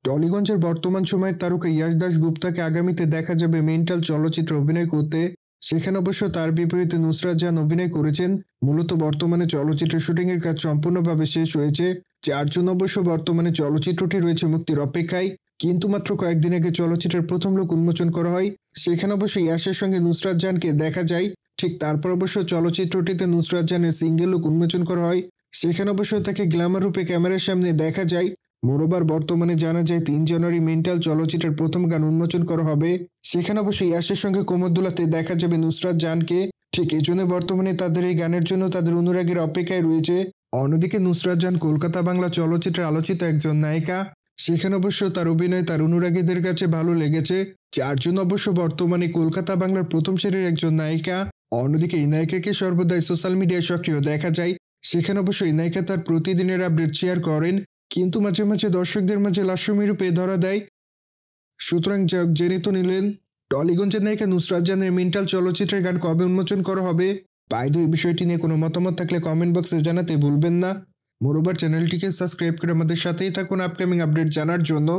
টলিগঞ্জের বর্তমান সময়ের তারকা ইয়াশ দাশগুপ্তাকে আগামীতে দেখা যাবে মেন্টাল চলচ্চিত্রে অভিনয় করতে। সেখানে অবশ্য তার বিপরীতে নুসরাত জাহান অভিনয় করেছেন। মূলত বর্তমানে চলচ্চিত্রের শুটিংয়ের কাজ সম্পূর্ণভাবে শেষ হয়েছে, যার জন্য অবশ্য বর্তমানে চলচ্চিত্রটি রয়েছে মুক্তির অপেক্ষায়। কিন্তু মাত্র কয়েকদিন আগে চলচ্চিত্রের প্রথম লুক উন্মোচন করা হয়। সেখানে অবশ্য ইয়াশের সঙ্গে নুসরাত জাহানকে দেখা যায়। ঠিক তারপর অবশ্য চলচ্চিত্রটিতে নুসরাত জাহানের সিঙ্গেল লুক উন্মোচন করা হয়। সেখানে অবশ্য তাকে গ্ল্যামার রূপে ক্যামেরার সামনে দেখা যায়। মোরোবার বর্তমানে জানা যায় ৩ জানুয়ারি মেন্টাল চলচ্চিত্রের প্রথম গান উন্মোচন করা হবে। সেখানে অবশ্যই ইয়াশের সঙ্গে কোমর দোলাতে দেখা যাবে নুসরাত জাহানকে। ঠিক এজন্য বর্তমানে তাদের এই গানের জন্য তাদের অনুরাগীর অপেক্ষায় রয়েছে। অন্যদিকে নুসরাত জাহান কলকাতা বাংলা চলচ্চিত্রে আলোচিত একজন নায়িকা। সেখানে অবশ্য তার অভিনয় তার অনুরাগীদের কাছে ভালো লেগেছে, যার জন্য অবশ্য বর্তমানে কলকাতা বাংলার প্রথম সারির একজন নায়িকা। অন্যদিকে এই নায়িকাকে সর্বদাই সোশ্যাল মিডিয়ায় সক্রিয় দেখা যায়। সেখানে অবশ্য এই নায়িকা তার প্রতিদিনের আপডেট শেয়ার করেন, কিন্তু মাঝে মাঝে দর্শকদের মাঝে লাস্যমী রূপে ধরা দেয়। সুতরাং যাক, জেনে তো নিলেন টলিগঞ্জের নায়িকা নুসরাত জাহানের মেন্টাল চলচ্চিত্রের গান কবে উন্মোচন করা হবে। বাইরে এই বিষয়টি নিয়ে কোনো মতামত থাকলে কমেন্ট বক্সে জানাতে ভুলবেন না। মোরোবার চ্যানেলটিকে সাবস্ক্রাইব করে আমাদের সাথেই থাকুন আপকামিং আপডেট জানার জন্য।